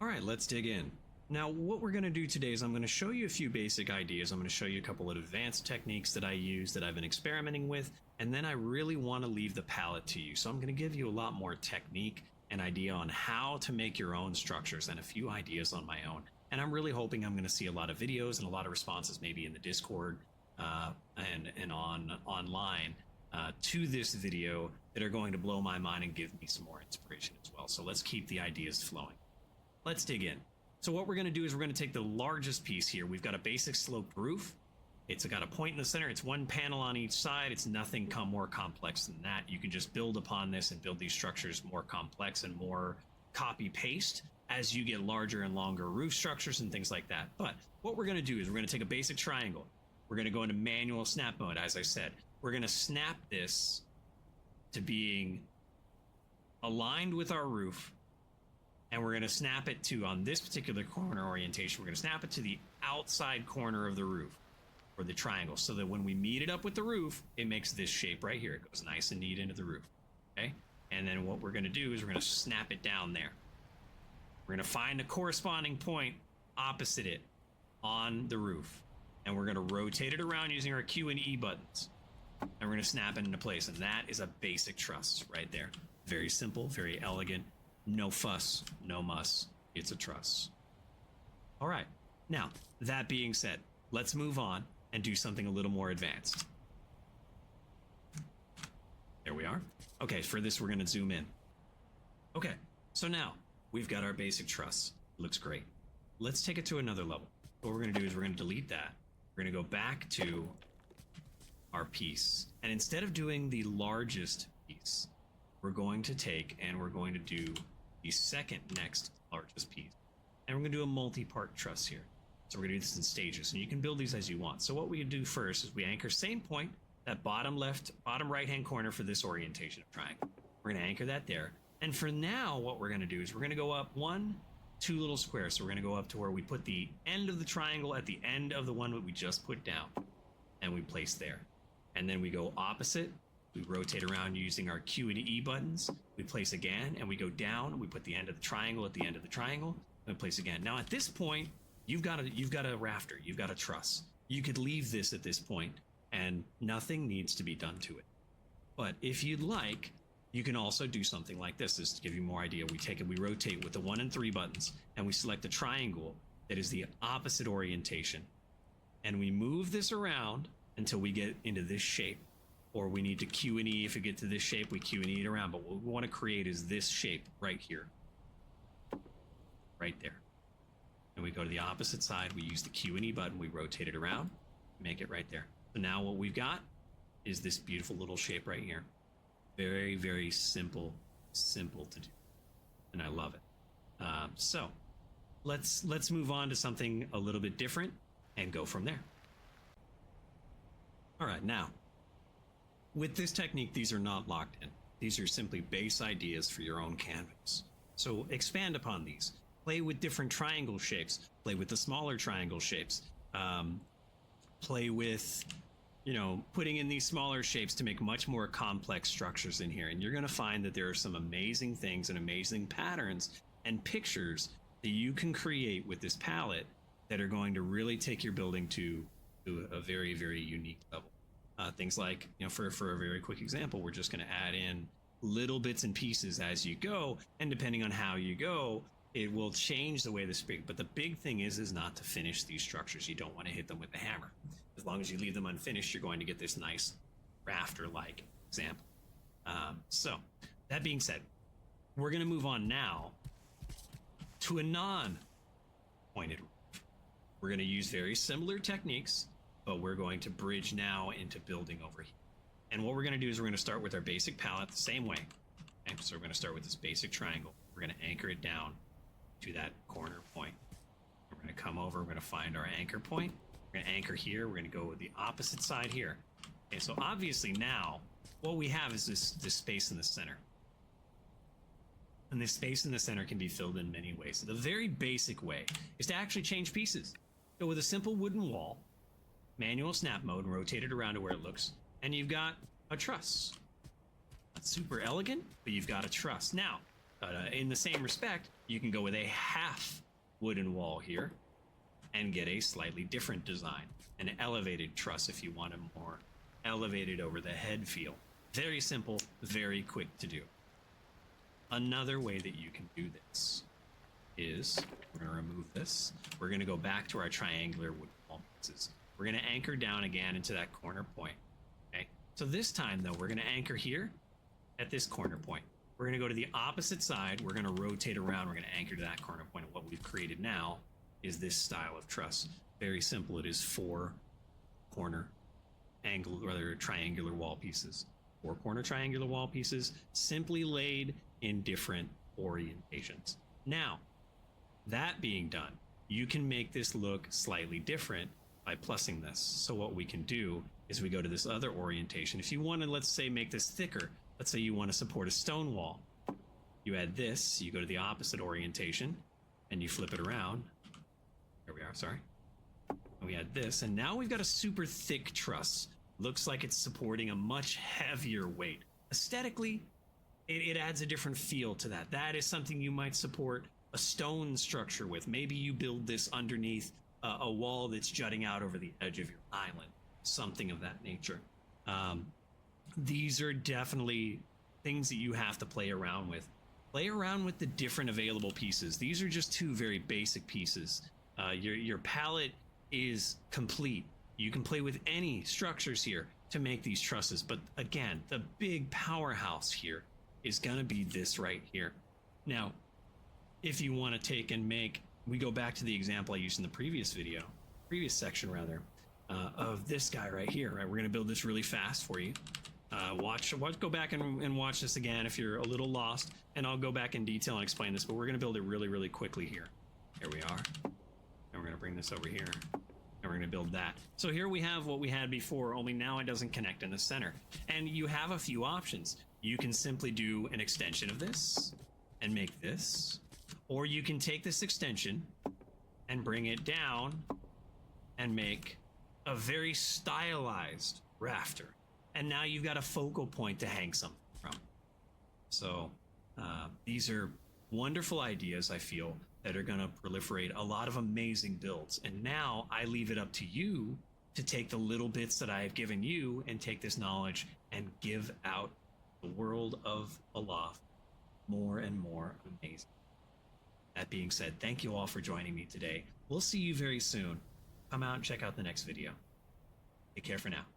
All right, let's dig in. Now, what we're going to do today is I'm going to show you a few basic ideas. I'm going to show you a couple of advanced techniques that I use that I've been experimenting with, and then I really want to leave the palette to you. So I'm going to give you a lot more technique and idea on how to make your own structures and a few ideas on my own. And I'm really hoping I'm going to see a lot of videos and a lot of responses maybe in the Discord and online to this video that are going to blow my mind and give me some more inspiration as well. So let's keep the ideas flowing. Let's dig in. So what we're going to do is we're going to take the largest piece here. We've got a basic sloped roof. It's got a point in the center. It's one panel on each side. It's nothing more complex than that. You can just build upon this and build these structures more complex and more copy paste as you get larger and longer roof structures and things like that. But what we're going to do is we're going to take a basic triangle. We're going to go into manual snap mode, as I said. We're going to snap this to being aligned with our roof. And we're going to snap it to, on this particular corner orientation, we're going to snap it to the outside corner of the roof, or the triangle, so that when we meet it up with the roof, it makes this shape right here. It goes nice and neat into the roof. Okay? And then what we're going to do is we're going to snap it down there. We're going to find a corresponding point opposite it on the roof. And we're going to rotate it around using our Q and E buttons. And we're going to snap it into place. And that is a basic truss right there. Very simple, very elegant. No fuss, no muss. It's a truss. All right. Now, that being said, let's move on and do something a little more advanced. There we are. Okay, for this, we're going to zoom in. Okay, so now we've got our basic truss. Looks great. Let's take it to another level. What we're going to do is we're going to delete that. We're going to go back to our piece. And instead of doing the largest piece, we're going to take and we're going to do the second next largest piece. And we're going to do a multi-part truss here. So we're going to do this in stages, and you can build these as you want. So what we can do first is we anchor same point, that bottom right hand corner for this orientation of triangle. We're going to anchor that there. And for now, what we're going to do is we're going to go up two little squares. So we're going to go up to where we put the end of the triangle at the end of the one that we just put down, and we place there. And then we go opposite. We rotate around using our Q and E buttons. We place again, and we go down. We put the end of the triangle at the end of the triangle, and we place again. Now at this point, you've got a rafter. You've got a truss. You could leave this at this point, and nothing needs to be done to it. But if you'd like, you can also do something like this. This to give you more idea. We rotate with the 1 and 3 buttons, and we select a triangle that is the opposite orientation, and we move this around until we get into this shape. Or we need to Q and E. If we get to this shape, we Q and E it around. But what we want to create is this shape right here. Right there. And we go to the opposite side. We use the Q and E button. We rotate it around. Make it right there. So now what we've got is this beautiful little shape right here. Very, very simple to do. And I love it. So let's move on to something a little bit different and go from there. All right, now, with this technique, these are not locked in. These are simply base ideas for your own canvas. So expand upon these. Play with different triangle shapes. Play with the smaller triangle shapes. Play with, putting in these smaller shapes to make much more complex structures in here. And you're going to find that there are some amazing things and amazing patterns and pictures that you can create with this palette that are going to really take your building to a very, very unique level. Things like, for a very quick example, we're just going to add in little bits and pieces as you go, and depending on how you go, it will change the way the speak. But the big thing is not to finish these structures. You don't want to hit them with the hammer. As long as you leave them unfinished, you're going to get this nice rafter-like example. So that being said, we're going to move on now to a non-pointed roof. We're going to use very similar techniques, but we're going to bridge now into building over here. And what we're going to do is we're going to start with our basic palette the same way. Okay, so we're going to start with this basic triangle. We're going to anchor it down to that corner point. We're going to come over, we're going to find our anchor point. We're going to anchor here. We're going to go with the opposite side here. Okay, so obviously now what we have is this space in the center. And this space in the center can be filled in many ways. So the very basic way is to actually change pieces. Go with a simple wooden wall, manual snap mode, and rotate it around to where it looks, and you've got a truss. Not super elegant, but you've got a truss. Now, in the same respect, You can go with a half wooden wall here and get a slightly different design, an elevated truss if you want a more elevated over the head feel. Very simple, very quick to do. Another way that you can do this is, we're going to remove this. We're going to go back to our triangular wood wall pieces. We're going to anchor down again into that corner point. Okay. So this time though, we're going to anchor here at this corner point. We're going to go to the opposite side. We're going to rotate around. We're going to anchor to that corner point. And what we've created now is this style of truss. Very simple. It is 4 corner angle, rather triangular wall pieces. 4 corner triangular wall pieces, simply laid in different orientations. Now, that being done, you can make this look slightly different by plussing this. So what we can do is we go to this other orientation. If you want to, let's say, make this thicker, let's say you want to support a stone wall. You add this, you go to the opposite orientation, and you flip it around. There we are, sorry. And we add this, and now we've got a super thick truss. Looks like it's supporting a much heavier weight. Aesthetically, it adds a different feel to that. That is something you might support a stone structure with. Maybe you build this underneath a wall that's jutting out over the edge of your island, something of that nature. These are definitely things that you have to play around with. Play around with the different available pieces. These are just 2 very basic pieces. Your palette is complete. You can play with any structures here to make these trusses. But again, the big powerhouse here is going to be this right here. Now, if you want to take and make, we go back to the example I used in the previous video, previous section rather, of this guy right here, right? We're going to build this really fast for you. Go back and watch this again if you're a little lost, and I'll go back in detail and explain this, but we're going to build it really, really quickly here. Here we are. And we're going to bring this over here. And we're going to build that. So here we have what we had before, only now it doesn't connect in the center. And you have a few options. You can simply do an extension of this and make this, or you can take this extension and bring it down and make a very stylized rafter. And now you've got a focal point to hang something from. So these are wonderful ideas, I feel, that are going to proliferate a lot of amazing builds. And now I leave it up to you to take the little bits that I have given you and take this knowledge and give out the world of Aloft more and more amazing. That being said, thank you all for joining me today. We'll see you very soon. Come out and check out the next video. Take care for now.